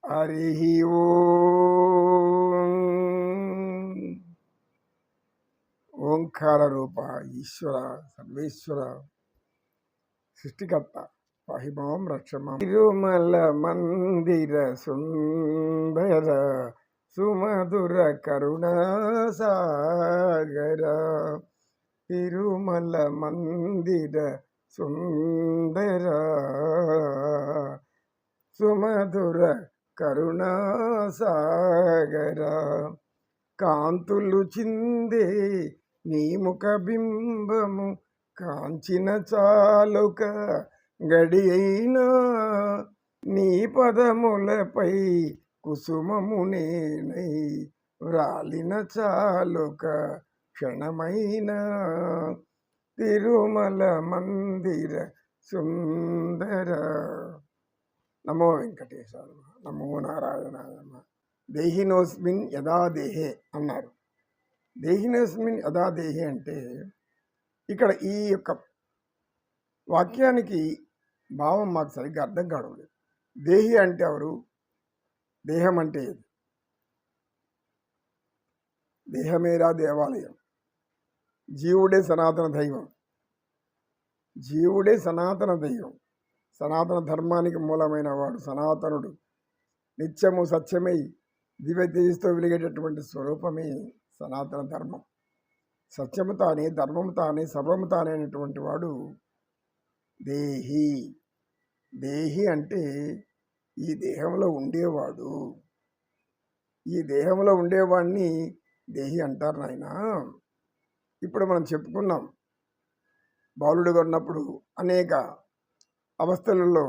హరి ఓం. ఓంకార రూప ఈశ్వర సర్వేశ్వర సృష్టికర్త పాహిమాం రక్షమాం. తిరుమల మందిర సుందర సుమధుర కరుణా సాగర. తిరుమల మందిర సుందర సుమధుర కరుణా సాగర. కాంతులు చిందే నీ ముఖ బింబము కాంచిన చాలుక గడి అయినా నీ పదములపై కుసుమము నేనై వ్రాలిన చాలుక క్షణమైన. తిరుమల మందిర సుందర. నమో వెంకటేశాయ, నమో నారాయణాయ. దేహినోస్మిన్ యదా దేహే అన్నారు. దేహినోస్మిన్ యదా దేహే అంటే ఇక్కడ ఈ యొక్క వాక్యానికి భావం మాకు సరిగ్గా అర్థం కావడం లేదు. దేహి అంటే ఎవరు? దేహం అంటే ఏది? దేహమేరా దేవాలయం. జీవుడే సనాతన దైవం. జీవుడే సనాతన దైవం. సనాతన ధర్మానికి మూలమైన వాడు సనాతనుడు. నిత్యము సత్యమై దివ్య తేజస్తో వెలిగేటటువంటి స్వరూపమే సనాతన ధర్మం. సత్యము తానే, ధర్మము తానే, సర్వము తానే అనేటువంటి వాడు దేహి. దేహి అంటే ఈ దేహంలో ఉండేవాడు. ఈ దేహంలో ఉండేవాడిని దేహి అంటారు నాయన. ఇప్పుడు మనం చెప్పుకున్నాం, బాలుడుగా ఉన్నప్పుడు అనేక అవస్థలలో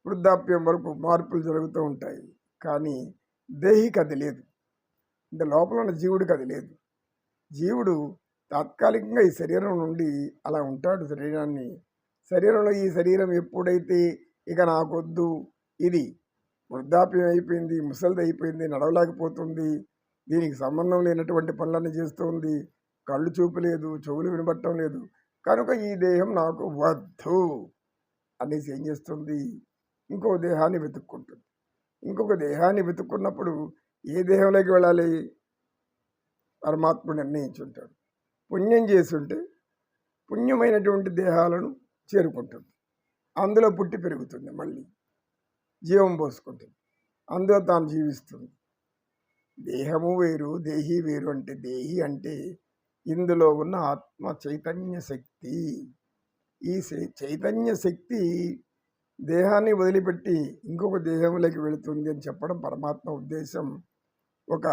వృద్ధాప్యం వరకు మార్పులు జరుగుతూ ఉంటాయి. కానీ దేహికి అది లేదు. అంటే లోపల ఉన్న జీవుడికి అది లేదు. జీవుడు తాత్కాలికంగా ఈ శరీరం నుండి అలా ఉంటాడు. శరీరంలో ఈ శరీరం ఎప్పుడైతే ఇక నాకొద్దు, ఇది వృద్ధాప్యం అయిపోయింది, ముసలిది అయిపోయింది, నడవలేకపోతుంది, దీనికి సంబంధం లేనటువంటి పనులన్నీ చేస్తుంది, కళ్ళు చూపు లేదు, చెవులు వినబట్టం లేదు, కనుక ఈ దేహం నాకు వద్దు అనేసి ఏం చేస్తుంది? ఇంకో దేహాన్ని వెతుక్కుంటుంది. ఇంకొక దేహాన్ని వెతుక్కున్నప్పుడు ఏ దేహంలోకి వెళ్ళాలి? పరమాత్ముడు నిర్ణయించుంటాడు. పుణ్యం చేస్తుంటే పుణ్యమైనటువంటి దేహాలను చేరుకుంటుంది. అందులో పుట్టి పెరుగుతుంది, మళ్ళీ జీవం పోసుకుంటుంది, అందులో తాను జీవిస్తుంది. దేహము వేరు, దేహి వేరు. అంటే దేహి అంటే ఇందులో ఉన్న ఆత్మ చైతన్య శక్తి. ఈ చైతన్య శక్తి దేహాన్ని వదిలిపెట్టి ఇంకొక దేహంలోకి వెళుతుంది అని చెప్పడం పరమాత్మ ఉద్దేశం. ఒక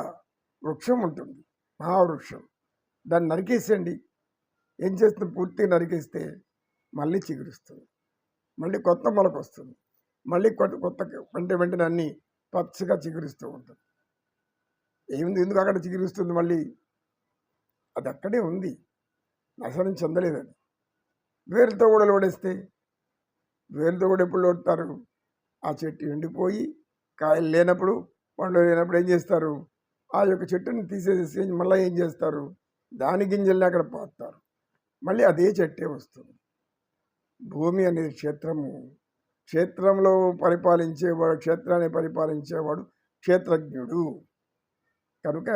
వృక్షం ఉంటుంది, మహావృక్షం. దాన్ని నరికేసండి. ఏం చేస్తుంది? పూర్తిగా నరికేస్తే మళ్ళీ చిగురుస్తుంది, మళ్ళీ కొత్త మొలకు వస్తుంది, మళ్ళీ కొత్త వెంటనే అన్నీ పచ్చగా చిగురిస్తూ ఉంటుంది. ఏముంది? ఎందుకు అక్కడ చిగురిస్తుంది? మళ్ళీ అది అక్కడే ఉంది, నాశనం చెందలేదని. వేరుతో కూడా లోడేస్తే, వేరుతో కూడా ఎప్పుడు లోడతారు? ఆ చెట్టు ఎండిపోయి కాయలు లేనప్పుడు, పండ్లు లేనప్పుడు ఏం చేస్తారు? ఆ యొక్క చెట్టుని తీసేసి మళ్ళీ ఏం చేస్తారు? దాని గింజల్ని అక్కడ పోస్తారు, మళ్ళీ అదే చెట్టే వస్తుంది. భూమి అనేది క్షేత్రము. క్షేత్రంలో పరిపాలించేవాడు, క్షేత్రాన్ని పరిపాలించేవాడు క్షేత్రజ్ఞుడు. కనుక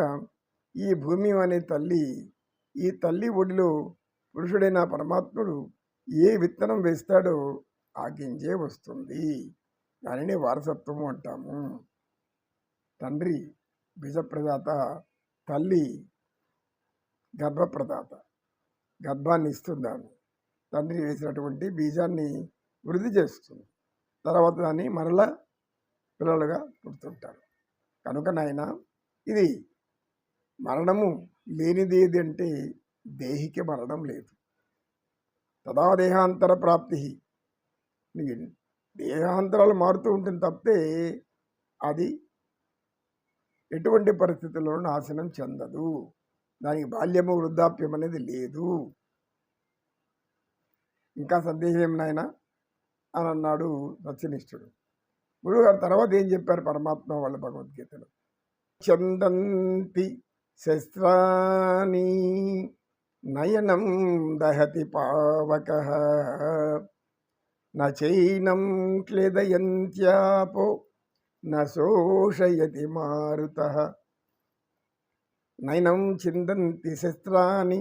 ఈ భూమి అనే తల్లి, ఈ తల్లి ఒడిలో పురుషుడైన పరమాత్ముడు ఏ విత్తనం వేస్తాడో ఆ గింజే వస్తుంది. దానినే వారసత్వము అంటాము. తండ్రి బీజప్రదాత, తల్లి గర్భప్రదాత. గర్భాన్ని ఇస్తుంది ఆమె. తండ్రి వేసినటువంటి బీజాన్ని వృద్ధి చేస్తుంది. తర్వాత దాన్ని మరలా పిల్లలుగా పుడుతుంటారు. కనుక నాయన, ఇది మరణము లేనిది ఏది అంటే దేహికి మరణం లేదు. తదా దేహాంతర ప్రాప్తి. దేహాంతరాలు మారుతూ ఉంటుంది తప్పితే అది ఎటువంటి పరిస్థితుల్లో నాశనం చెందదు. దానికి బాల్యము, వృద్ధాప్యం అనేది లేదు. ఇంకా సందేహం నాయన అని అన్నాడు సత్యనిష్ఠుడు. గురువుగారు తర్వాత ఏం చెప్పారు పరమాత్మ వాళ్ళ భగవద్గీతలో? చందంతి శస్త్రాని నయనం దహతి పావకః నచైనం క్లేదయంత్యాపో న శోషయతి మారుతః నైనం చిందంతి శస్త్రాని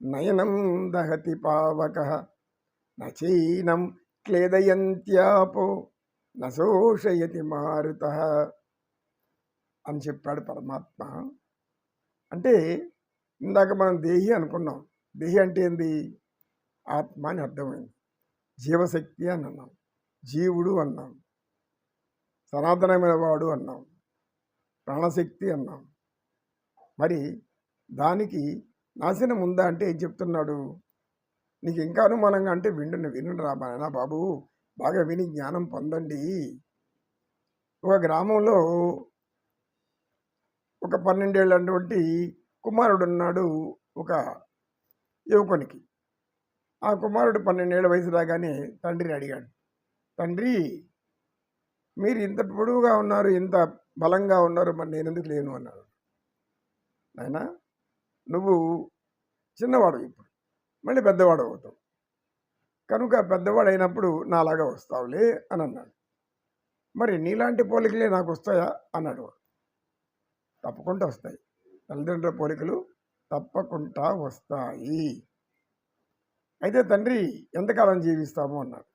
నయనం దహతి పావకః నచైనం క్లేదయంత్యాపో న శోషయతి మారుతః అని చెప్పాడు పరమాత్మ. అంటే ఇందాక మనం దేహి అనుకున్నాం. దేహి అంటే ఏంది? ఆత్మ అని అర్థమైంది. జీవశక్తి అని అన్నాం, జీవుడు అన్నాం, సనాతనమైన వాడు అన్నాం, ప్రాణశక్తి అన్నాం. మరి దానికి నాశనం ఉందా అంటే ఏం చెప్తున్నాడు? నీకు ఇంకా అనుమానంగా అంటే వినండి రా నాయనా బాబు, బాగా విని జ్ఞానం పొందండి. ఒక గ్రామంలో ఒక 12 ఏళ్ళటువంటి కుమారుడు ఉన్నాడు ఒక యువకునికి. ఆ కుమారుడు 12 ఏళ్ళ వయసు రాగానే తండ్రిని అడిగాడు, తండ్రి మీరు ఇంత పొడవుగా ఉన్నారు, ఇంత బలంగా ఉన్నారు, మరి నేను ఎందుకు లేను అన్నాడు. నాయనా నువ్వు చిన్నవాడు, ఇప్పుడు మళ్ళీ పెద్దవాడు అవుతావు, కనుక పెద్దవాడు అయినప్పుడు నాలాగా వస్తావులే అని అన్నాడు. మరి నీలాంటి పోలికలే నాకు వస్తాయా అన్నాడు. తప్పకుండా వస్తాయి, తల్లిదండ్రుల పోలికలు తప్పకుండా వస్తాయి. అయితే తండ్రి ఎంతకాలం జీవిస్తాము అన్నాడు.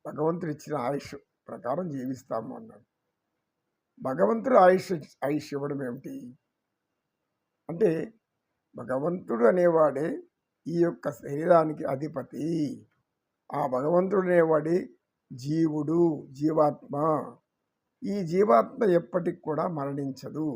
భగవంతుడు ఇచ్చిన ఆయుష్ ప్రకారం జీవిస్తాము అన్నాడు. భగవంతుడు ఆయుష్ ఇవ్వడం ఏమిటి అంటే, భగవంతుడు అనేవాడే ఈ యొక్క శరీరానికి అధిపతి. ఆ భగవంతుడు అనేవాడే జీవుడు, జీవాత్మ. ఈ జీవాత్మ ఎప్పటికి కూడా మరణించదు.